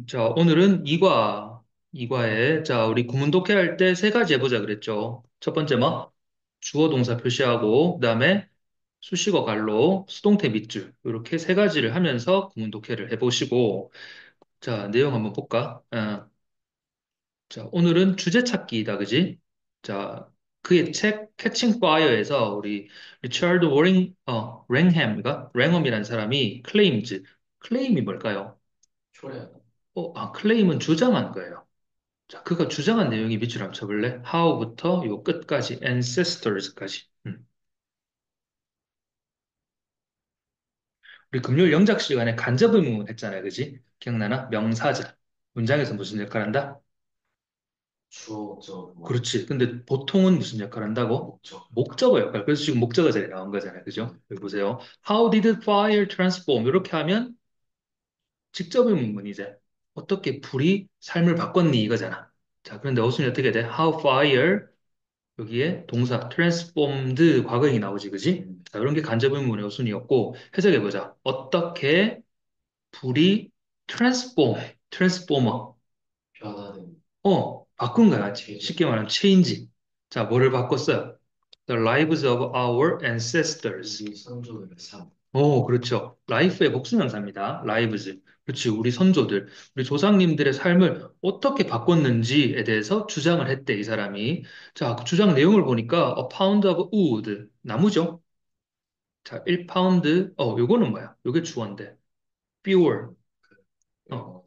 자, 오늘은 이과에, 자, 우리 구문 독해할 때 세 가지 해보자 그랬죠. 첫 번째 뭐? 주어 동사 표시하고, 그 다음에 수식어 갈로, 수동태 밑줄, 이렇게 세 가지를 하면서 구문 독해를 해보시고, 자, 내용 한번 볼까? 자, 오늘은 주제 찾기이다, 그지? 자, 그의 책, 캐칭 파이어에서 우리 리처드 랭햄인가? 랭엄이라는 사람이 클레임이 뭘까요? 초래하다. 클레임은 주장한 거예요. 자, 그가 주장한 내용이 밑줄 한번 쳐볼래? How부터 요 끝까지, ancestors까지. 우리 금요일 영작 시간에 간접 의문 했잖아요, 그지? 기억나나? 명사절. 문장에서 무슨 역할 한다? 주어, 목적, 뭐, 그렇지. 근데 보통은 무슨 역할 한다고? 목적. 목적어 역할. 그래서 지금 목적어 자리에 나온 거잖아요, 그죠? 여기 보세요. How did fire transform? 이렇게 하면 직접 의문문 이제 어떻게 불이 삶을 바꿨니 이거잖아. 자, 그런데 어순이 어떻게 돼? How fire 여기에 동사 transformed 과거형이 나오지, 그지? 자, 이런 게 간접 의문문의 어순이었고 해석해보자. 어떻게 불이 트랜스포머, 변화된, 바꾼 거야. 체제, 쉽게 말하면 체인지. 자, 뭐를 바꿨어요? The lives of our ancestors. 우리 선조들의 삶. 그렇죠. life의 복수명사입니다. lives. 그렇지. 우리 선조들, 우리 조상님들의 삶을 어떻게 바꿨는지에 대해서 주장을 했대, 이 사람이. 자, 그 주장 내용을 보니까 a pound of wood, 나무죠. 자, 1파운드, 요거는 뭐야? 요게 주어인데. fuel, 어, 어,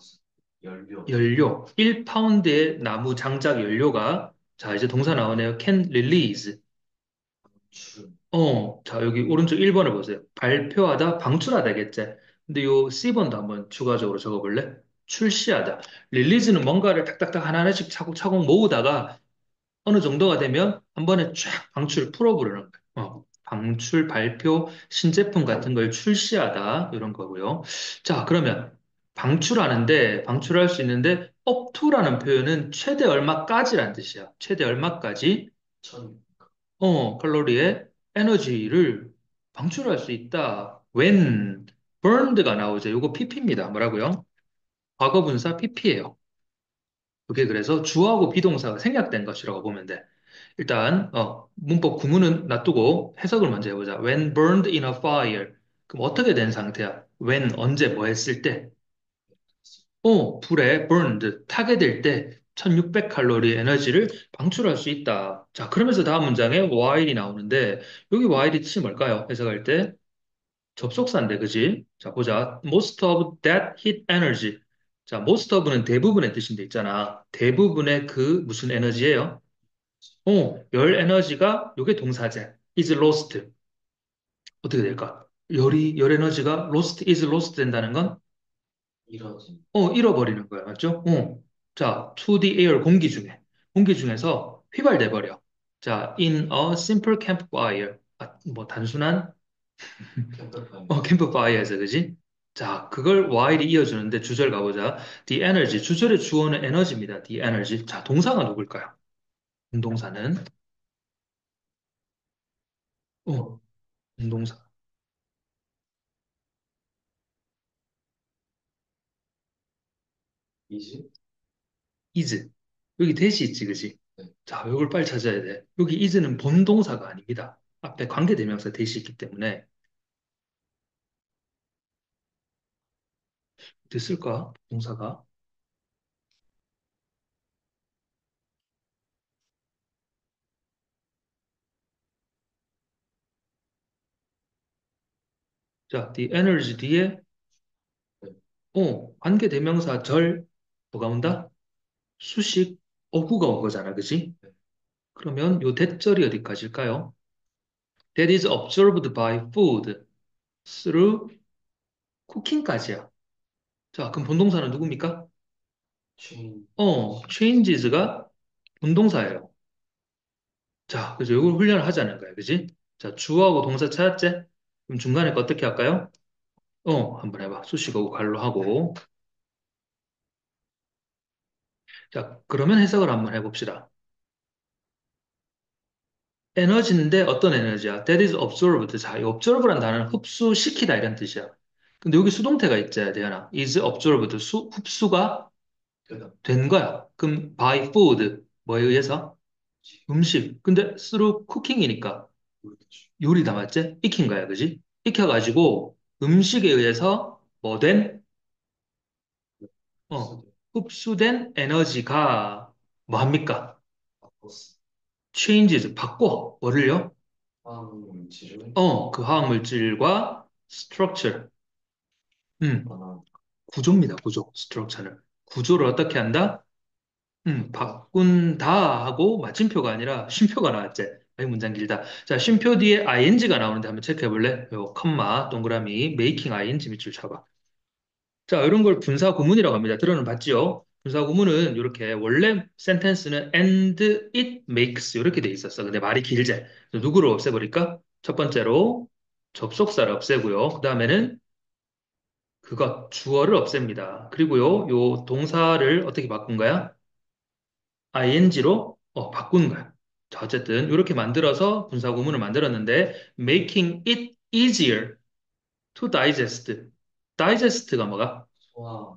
연료, 연료. 1파운드의 나무 장작 연료가, 자, 이제 동사 나오네요. can release. 출, 자, 여기 오른쪽 1번을 보세요. 발표하다, 방출하다겠지. 근데 요 C번도 한번 추가적으로 적어볼래? 출시하다. 릴리즈는 뭔가를 탁탁탁 하나하나씩 차곡차곡 모으다가 어느 정도가 되면 한 번에 쫙 방출 풀어부르는 거예요. 방출, 발표, 신제품 같은 걸 출시하다. 이런 거고요. 자, 그러면 방출할 수 있는데 up to라는 표현은 최대 얼마까지란 뜻이야. 최대 얼마까지? 천, 칼로리의 에너지를 방출할 수 있다. when burned가 나오죠. 이거 PP입니다. 뭐라고요? 과거분사 PP예요. 그게 그래서 주어하고 비동사가 생략된 것이라고 보면 돼. 일단 문법 구문은 놔두고 해석을 먼저 해보자. When burned in a fire. 그럼 어떻게 된 상태야? When 언제 뭐 했을 때? 불에 burned 타게 될 때 1600칼로리 에너지를 방출할 수 있다. 자, 그러면서 다음 문장에 while이 나오는데 여기 while이 뜻이 뭘까요? 해석할 때 접속사인데, 그지? 자, 보자. Most of that heat energy. 자, most of는 대부분의 뜻인데 있잖아. 대부분의 그 무슨 에너지예요? 열 에너지가 요게 동사제. is lost. 어떻게 될까? 열 에너지가 is lost 된다는 건 이뤄진, 잃어버리는 거야. 맞죠? 자, to the air, 공기 중에서 휘발돼 버려. 자, in a simple campfire. 뭐, 단순한, 캠프파이어, 캠프파이어에서, 그지? 자, 그걸 while이 이어주는데 주절 가보자. The energy, 주절의 주어는 에너지입니다. The energy. 자, 동사가 누굴까요? 동사는, 어, 동사. 이지, is. 여기 대시 있지, 그지? 네, 자, 이걸 빨리 찾아야 돼. 여기 is는 본동사가 아닙니다. 앞에 관계대명사 대시 있기 때문에. 됐을까? 동사가. 자, the energy 뒤에 네, 관계대명사 뭐가 온다? 수식 어구가 온 거잖아, 그지? 네, 그러면 요 대절이 어디까지일까요? That is observed by food through cooking까지야. 자, 그럼 본동사는 누굽니까? чин, changes가 본동사예요. 자, 그래서 이걸 훈련을 하자는 거야, 그지? 자, 주어하고 동사 찾았지? 그럼 중간에 거 어떻게 할까요? 한번 해봐. 수식어고 갈로 하고. 자, 그러면 해석을 한번 해봅시다. 에너지인데 어떤 에너지야? That is absorbed. 자, 이 absorb란 단어는 흡수시키다 이런 뜻이야. 근데 여기 수동태가 있잖아, 대현아. is absorbed. 흡수가 되다. 된 거야. 그럼 by food. 뭐에 의해서? 음식. 근데 through cooking이니까 모르겠지. 요리다 맞지? 익힌 거야, 그지? 익혀가지고 음식에 의해서 뭐 된? 어, 수도 흡수된 에너지가 뭐 합니까? 바꿨어. changes, 바꿔. 뭐를요? 화학물질을 그 화학물질과 structure. 음, 하나 구조입니다, 구조. structure는. 구조를 어떻게 한다? 바꾼다. 바꾼다 하고 마침표가 아니라 쉼표가 나왔지. 아이, 문장 길다. 자, 쉼표 뒤에 ing가 나오는데 한번 체크해 볼래? 요, 컴마, 동그라미, making ing 밑줄 쳐봐. 자, 이런 걸 분사 구문이라고 합니다. 들어는 봤지요? 분사 구문은 이렇게 원래 센텐스는 and it makes 이렇게 돼 있었어. 근데 말이 길지. 그래서 누구를 없애버릴까? 첫 번째로 접속사를 없애고요. 그 다음에는 그것 주어를 없앱니다. 그리고요, 요 동사를 어떻게 바꾼 거야? ing로 바꾼 거야. 자, 어쨌든 이렇게 만들어서 분사 구문을 만들었는데 making it easier to digest. digest가 뭐가? 소화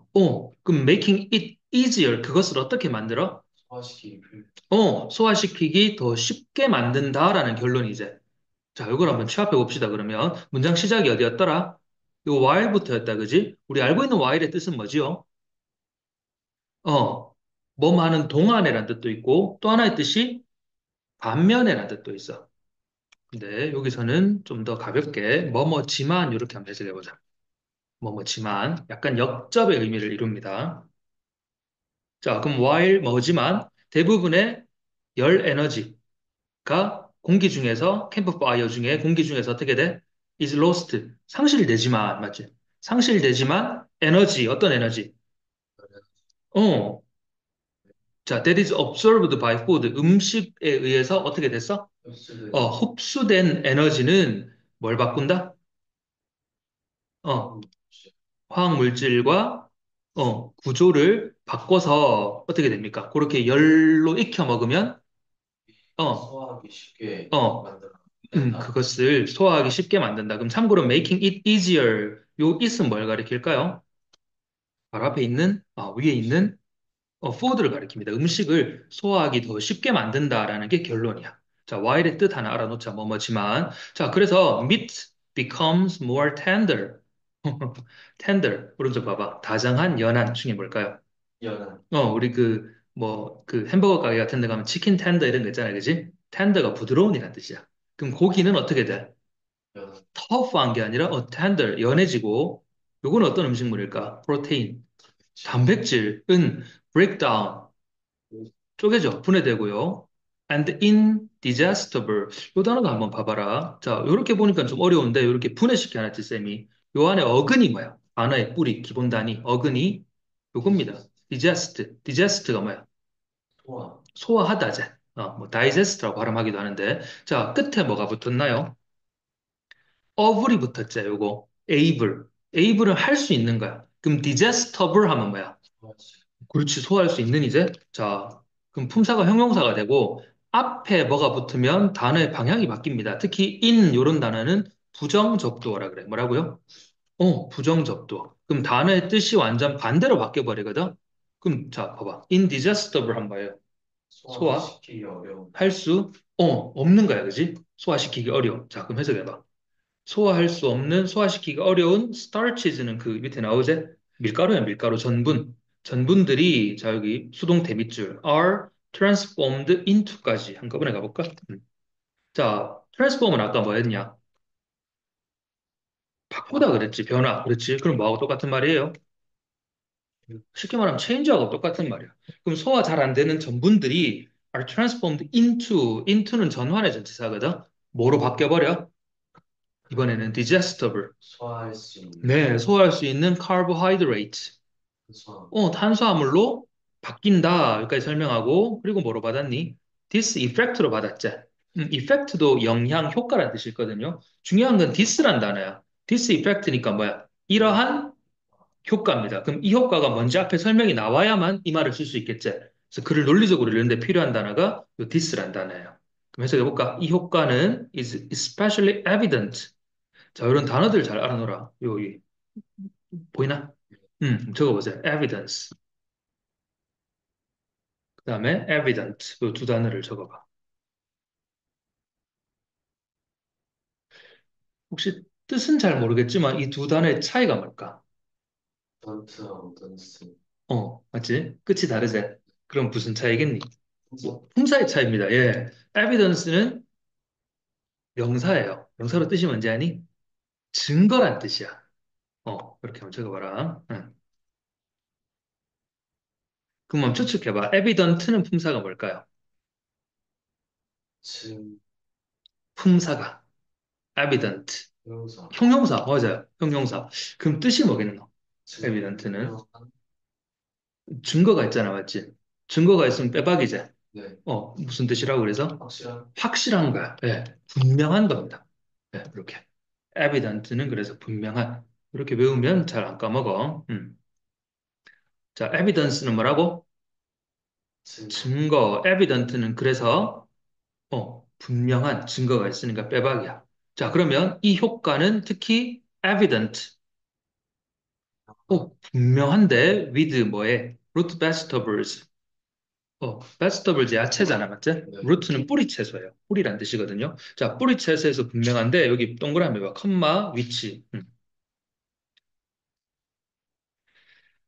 그럼 making it easier 그것을 어떻게 만들어? 소화시키기 필. 소화시키기 더 쉽게 만든다라는 결론이 이제. 자, 이걸 한번 취합해 봅시다. 그러면 문장 시작이 어디였더라? 요 while부터였다, 그지? 우리 알고 있는 while의 뜻은 뭐지요? 어, 뭐 많은 동안이라는 뜻도 있고 또 하나의 뜻이 반면에라는 뜻도 있어. 근데 여기서는 좀 더 가볍게 뭐뭐지만 이렇게 한번 해석해 보자. 뭐뭐지만 약간 역접의 의미를 이룹니다. 자, 그럼 while 뭐지만 대부분의 열 에너지가 공기 중에서 캠프파이어 중에 공기 중에서 어떻게 돼? is lost. 상실되지만 맞지? 상실되지만 에너지 어떤 에너지? 어. 자, that is absorbed by food. 음식에 의해서 어떻게 됐어? 흡수된 흡수된 에너지는 뭘 바꾼다? 어, 화학물질 화학 물질과 구조를 바꿔서 어떻게 됩니까? 그렇게 열로 익혀 먹으면 어, 소화하기 쉽게 어, 만들어 낸다. 그것을 소화하기 쉽게 만든다. 그럼 참고로 making it easier 요 it은 뭘 가리킬까요? 바로 앞에 있는 위에 있는 food를 가리킵니다. 음식을 소화하기 더 쉽게 만든다라는 게 결론이야. 자, while의 뜻 하나 알아놓자 뭐뭐지만 자, 그래서 meat becomes more tender. tender 오른쪽 봐봐. 다정한 연한 중에 뭘까요? 연한 우리 그 햄버거 가게 같은 데 가면 치킨 텐더 이런 거 있잖아요. 그지? 텐더가 부드러운이라는 뜻이야. 그럼 고기는 어떻게 돼? 연한 터프한 게 아니라 tender, 연해지고 요건 어떤 음식물일까? 프로테인, 질 단백질은 breakdown, 쪼개져, 분해되고요. and indigestible, 요 단어가 한번 봐봐라. 자, 요렇게 보니까 좀 어려운데 요렇게 분해시켜놨지, 쌤이. 요 안에 어근이 뭐야? 단어의 뿌리, 기본 단위, 어근이 요겁니다. digest가 뭐야? 소화 소화하다제. 뭐 digest라고 발음하기도 하는데, 자, 끝에 뭐가 붙었나요? able이 붙었죠, 요거. able. able은 할 수 있는 거야. 그럼 digestible 하면 뭐야? 소화시 그렇지, 소화할 수 있는 이제? 자, 그럼 품사가 형용사가 되고, 앞에 뭐가 붙으면 단어의 방향이 바뀝니다. 특히 in 요런 단어는 부정접두어라 그래. 뭐라고요? 부정접두어. 그럼 단어의 뜻이 완전 반대로 바뀌어버리거든? 그럼 자, 봐봐. indigestible 한 봐요. 소화? 소화시키기 어려운 할 수, 없는 거야, 그지? 소화시키기 어려워. 자, 그럼 해석해봐. 소화할 수 없는, 소화시키기 어려운 starches는 그 밑에 나오제? 밀가루야, 밀가루, 전분. 전분들이, 자, 여기 수동태 밑줄, are transformed into까지 한꺼번에 가볼까? 자, transform은 아까 뭐 했냐? 바꾸다 변화 그랬지, 변화. 그렇지. 그럼 뭐하고 똑같은 말이에요? 쉽게 말하면 change하고 똑같은 말이야. 그럼 소화 잘 안 되는 전분들이 are transformed into는 전환의 전치사거든? 뭐로 바뀌어버려? 이번에는 digestible. 소화할 수 있는 네, 소화할 수 있는 carbohydrate. 소화 탄수화물로 바뀐다. 여기까지 설명하고, 그리고 뭐로 받았니? this effect로 받았지. effect도 영향, 효과라는 뜻이 있거든요. 중요한 건 this란 단어야. this effect니까 뭐야? 이러한 효과입니다. 그럼 이 효과가 뭔지 앞에 설명이 나와야만 이 말을 쓸 수 있겠지. 그래서 글을 논리적으로 읽는데 필요한 단어가 요 this란 단어예요. 그럼 해석해볼까? 이 효과는 is especially evident. 자, 이런 단어들 잘 알아놓으라. 요, 이. 보이나? 적어보세요. evidence. 그 다음에 evident. 이 두 단어를 적어봐. 혹시 뜻은 잘 모르겠지만 이 두 단어의 차이가 뭘까? 던트하고 던스. 맞지? 끝이 다르지? 그럼 무슨 차이겠니? 혼자 품사의 차이입니다. 예. evidence는 명사예요. 명사로 뜻이 뭔지 아니? 증거란 뜻이야. 이렇게 한번 적어봐라. 응. 그럼 한번 추측해봐. evident는 품사가 뭘까요? 증, 품사가. evident. 형용사, 형용사, 맞아요. 형용사. 그럼 뜻이 뭐겠노? evident는? 증명한, 증거가 있잖아, 맞지? 증거가 있으면 빼박이지. 네, 무슨 뜻이라고 그래서? 확실한, 확실한 거야. 예, 분명한 겁니다. 예, 이렇게. evident는 그래서 분명한. 이렇게 외우면 잘 안 까먹어. 자, evidence는 뭐라고? 증거, 증거. evident는 그래서 분명한 증거가 있으니까 빼박이야. 자, 그러면 이 효과는 특히 evident. 분명한데 with 뭐에? root vegetables. vegetables 야채잖아, 맞지? 네, root는 뿌리 채소예요. 뿌리란 뜻이거든요. 자, 뿌리 채소에서 분명한데 여기 동그라미 봐. 컴마 위치.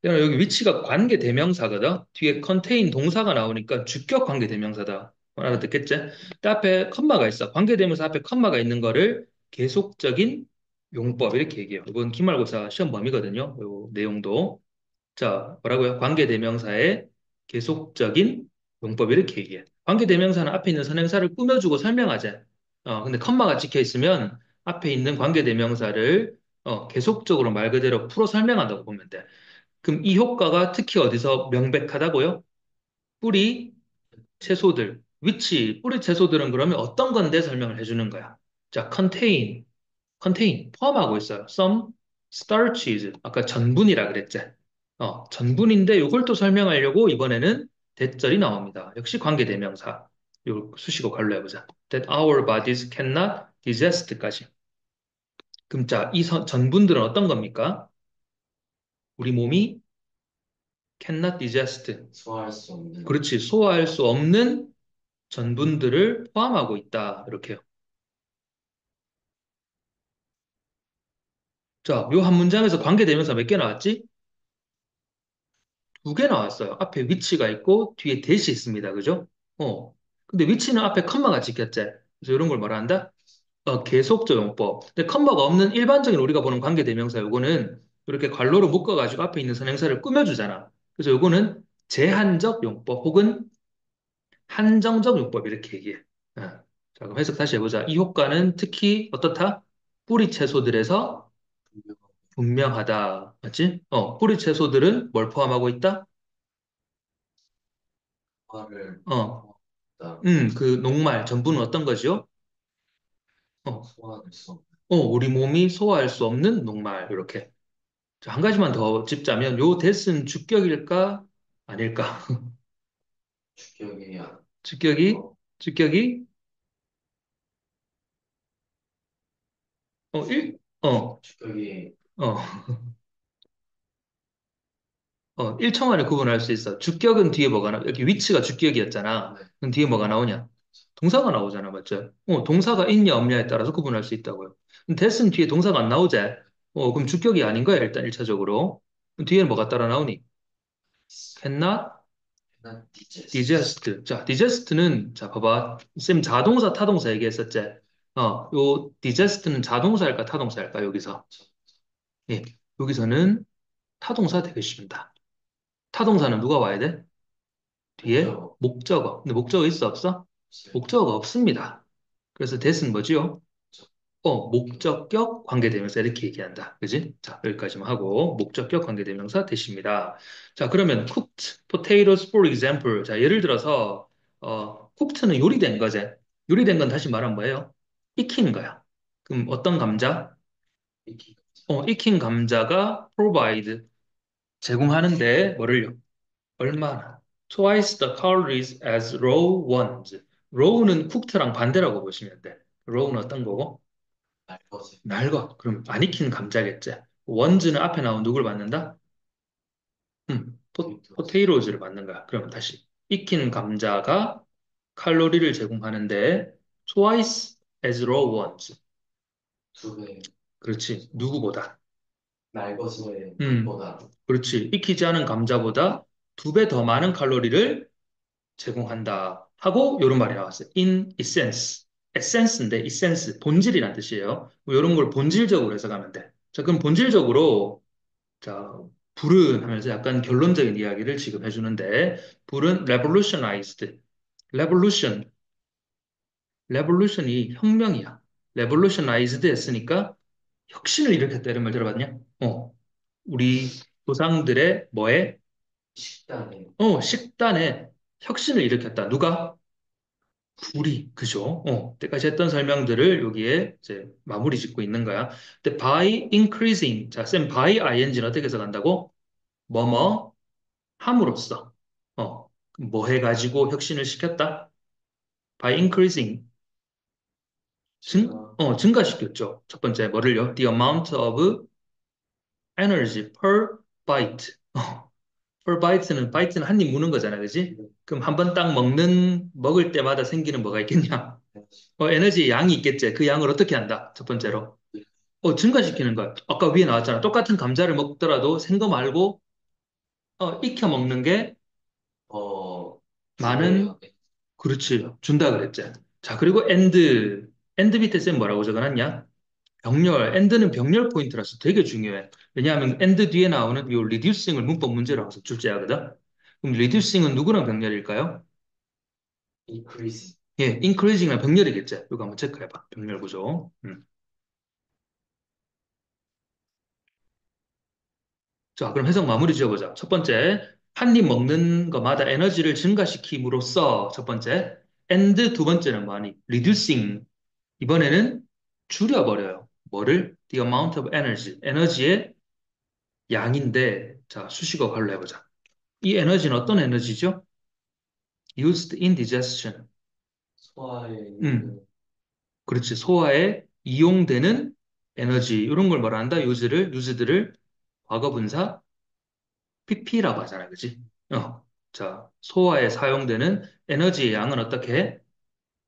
여기 위치가 관계 대명사거든. 뒤에 contain 동사가 나오니까 주격 관계 대명사다. 알아듣겠지? 그 앞에 컴마가 있어. 관계 대명사 앞에 컴마가 있는 거를 계속적인 용법 이렇게 얘기해요. 이건 기말고사 시험 범위거든요. 요 내용도. 자, 뭐라고요? 관계대명사의 계속적인 용법 이렇게 얘기해. 관계대명사는 앞에 있는 선행사를 꾸며주고 설명하자. 근데 컴마가 찍혀 있으면 앞에 있는 관계대명사를 계속적으로 말 그대로 풀어 설명한다고 보면 돼. 그럼 이 효과가 특히 어디서 명백하다고요? 뿌리 채소들, 위치, 뿌리 채소들은 그러면 어떤 건데 설명을 해주는 거야. 자, contain 포함하고 있어요. some starches 아까 전분이라 그랬지. 전분인데 이걸 또 설명하려고 이번에는 대절이 나옵니다. 역시 관계대명사. 요 수식어 관로 해보자. That our bodies cannot digest까지. 그럼 자, 이 전분들은 어떤 겁니까? 우리 몸이 cannot digest. 소화할 수 없는, 그렇지. 소화할 수 없는 전분들을 포함하고 있다. 이렇게요. 자, 요 한 문장에서 관계대명사 몇 개 나왔지? 두 개 나왔어요. 앞에 위치가 있고 뒤에 대시 있습니다. 그죠? 어. 근데 위치는 앞에 컴마가 찍혔지. 그래서 이런 걸 말한다? 계속적 용법. 근데 컴마가 없는 일반적인 우리가 보는 관계대명사 요거는 이렇게 괄호로 묶어가지고 앞에 있는 선행사를 꾸며주잖아. 그래서 요거는 제한적 용법 혹은 한정적 용법 이렇게 얘기해. 자, 그럼 해석 다시 해보자. 이 효과는 특히 어떻다? 뿌리 채소들에서 분명한 분명하다. 맞지? 뿌리 채소들은 뭘 포함하고 있다? 소화를 어, 하다, 그 녹말, 전부는 어떤 거죠? 어, 소화할 수 없는, 우리 몸이 소화할 수 없는 녹말, 이렇게. 자, 한 가지만 더 짚자면, 요 대은 주격일까? 아닐까? 주격이 주격이, 어, 주격이, 어, 일, 어, 주격이, 어, 1초 만에 구분할 수 있어. 주격은 뒤에 뭐가 나, 여기 위치가 주격이었잖아. 네, 그럼 뒤에 뭐가 나오냐? 동사가 나오잖아, 맞죠? 동사가 있냐, 없냐에 따라서 구분할 수 있다고요. 그럼 대은 뒤에 동사가 안 나오지? 그럼 주격이 아닌 거야, 일단 1차적으로. 뒤에는 뭐가 따라 나오니? cannot 난 디제스트, digest. 자, digest는, 자, 봐봐. 쌤 자동사, 타동사 얘기했었지? 요 digest는 자동사일까, 타동사일까, 여기서? 예, 여기서는 타동사 되게 쉽습니다. 타동사는 누가 와야 돼? 뒤에 목적, 목적어. 근데 목적어 있어, 없어? 없어요. 목적어가 없습니다. 그래서 that은 뭐지요? 목적, 목적격 관계대명사 이렇게 얘기한다. 그지? 자, 여기까지만 하고 목적격 관계대명사 대십니다. 자, 그러면 cooked potatoes for example. 자, 예를 들어서 cooked는 요리된 거지. 요리된 건 다시 말하면 뭐예요? 익힌 거야. 그럼 어떤 감자? 익히, 익힌 감자가 provide 제공하는데 뭐를요? 얼마나? Twice the calories as raw ones. raw는 cooked랑 반대라고 보시면 돼. raw는 어떤 거고? 날 것을, 낡아. 그럼 안 익힌 감자겠지. 원즈는 앞에 나온 누굴 받는다? 포테이토. 포테이로즈를 받는 거야. 그러면 다시. 익힌 감자가 칼로리를 제공하는데 twice as raw ones. 두 배. 그렇지. 누구보다. 날것의 음, 것보다. 그렇지. 익히지 않은 감자보다 2배 더 많은 칼로리를 제공한다. 하고 이런 말이 나왔어요. in essence. essence인데 essence, 본질이란 뜻이에요. 뭐 이런 걸 본질적으로 해석하면 돼. 자, 그럼 본질적으로 자, 불은 하면서 약간 결론적인 이야기를 지금 해주는데 불은 revolutionized. revolution. revolution이 혁명이야. revolutionized 했으니까 혁신을 일으켰다 이런 말 들어봤냐? 우리 조상들의 뭐에? 식단에. 식단에 혁신을 일으켰다. 누가? 불이, 그죠? 때까지 했던 설명들을 여기에 이제 마무리 짓고 있는 거야. 근데 by increasing, 자, 쌤, by ing는 어떻게 해석한다고? 뭐뭐 함으로써, 뭐 해가지고 혁신을 시켰다? by increasing, 제가 증가시켰죠. 첫 번째, 뭐를요? The amount of energy per bite. per bite는, bite는 한 입 무는 거잖아, 그지? 그럼 한 번 딱 먹을 때마다 생기는 뭐가 있겠냐? 에너지의 양이 있겠지. 그 양을 어떻게 한다? 첫 번째로. 증가시키는 거야. 아까 위에 나왔잖아. 똑같은 감자를 먹더라도 생거 말고, 익혀 먹는 게 많은, 두배요. 그렇지. 준다 그랬지. 자, 그리고 엔드 밑에 쌤 뭐라고 적어놨냐? 병렬. 엔드는 병렬 포인트라서 되게 중요해. 왜냐하면 엔드 뒤에 나오는 이 리듀싱을 문법 문제로 항상 출제하거든. 그럼 리듀싱은 누구랑 병렬일까요? increase. 예, 인크리징이랑 병렬이겠지. 이거 한번 체크해봐. 병렬 구조. 자, 그럼 해석 마무리 지어보자. 첫 번째, 한 입 먹는 것마다 에너지를 증가시킴으로써 첫 번째, and 두 번째는 뭐하니? reducing. 이번에는 줄여버려요. 뭐를? The amount of energy. 에너지의 양인데, 자, 수식어 갈로 해보자. 이 에너지는 어떤 에너지죠? used in digestion. 소화에 음, 있는 그렇지. 소화에 이용되는 에너지. 이런 걸 뭐라 한다? used를 과거분사 pp라고 하잖아. 그지? 자, 소화에 사용되는 에너지의 양은 어떻게 해?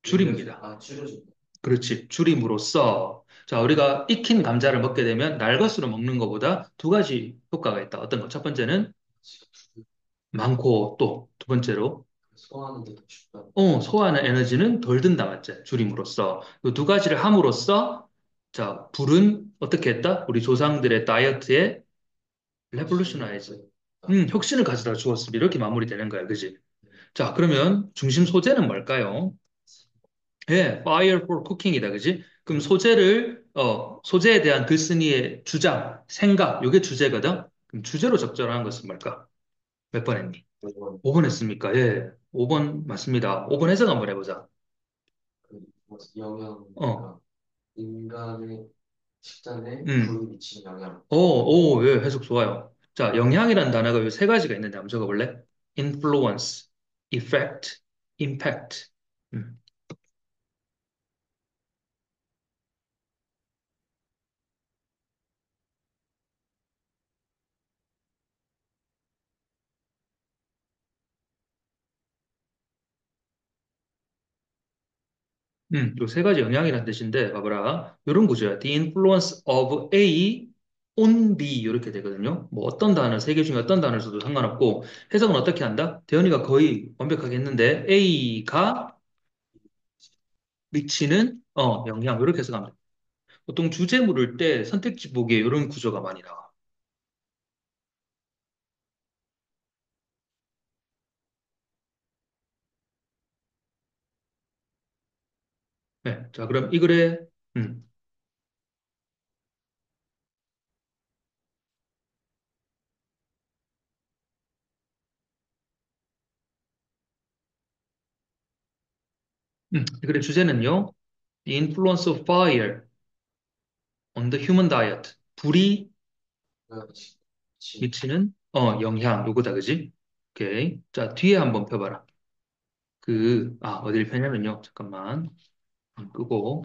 줄입니다. 줄여준다. 그렇지. 줄임으로써. 자, 우리가 익힌 감자를 먹게 되면 날것으로 먹는 것보다 두 가지 효과가 있다. 어떤 거? 첫 번째는 많고 또 두 번째로 소화하는데 더 쉽다. 소화하는 에너지는 덜 든다. 맞지? 줄임으로써. 이 두 가지를 함으로써 자, 불은 어떻게 했다? 우리 조상들의 다이어트에 레볼루셔나이즈. 혁신을 가져다 주었습니다. 이렇게 마무리되는 거야. 그지? 자, 그러면 중심 소재는 뭘까요? 예, fire for cooking이다, 그지? 그럼 소재에 대한 글쓴이의 주장, 생각, 요게 주제거든? 그럼 주제로 적절한 것은 뭘까? 몇 번 했니? 5번 했습니까? 예, 5번 맞습니다. 5번 해석 한번 해보자. 영양, 어, 그러니까 인간의 식단에 음, 불이 미치는 영향. 예, 해석 좋아요. 자, 영향이라는 단어가 요 세 가지가 있는데 한번 적어볼래? influence, effect, impact. 음. 요 세 가지 영향이라는 뜻인데, 봐봐라. 이런 구조야. The influence of A on B. 이렇게 되거든요. 뭐 어떤 단어, 세 개 중에 어떤 단어를 써도 상관없고, 해석은 어떻게 한다? 대현이가 거의 완벽하게 했는데, A가 미치는, 영향. 이렇게 해석하면 돼. 보통 주제 물을 때 선택지 보기에 이런 구조가 많이 나와. 네. 자, 그럼 이 글에, 음, 이 글의 주제는요, The influence of fire on the human diet. 불이 인간의 식단. 미치는 영향 요거다 그지? 오케이. 자, 뒤에 한번 펴봐라. 어딜 펴냐면요. 잠깐만. 끄고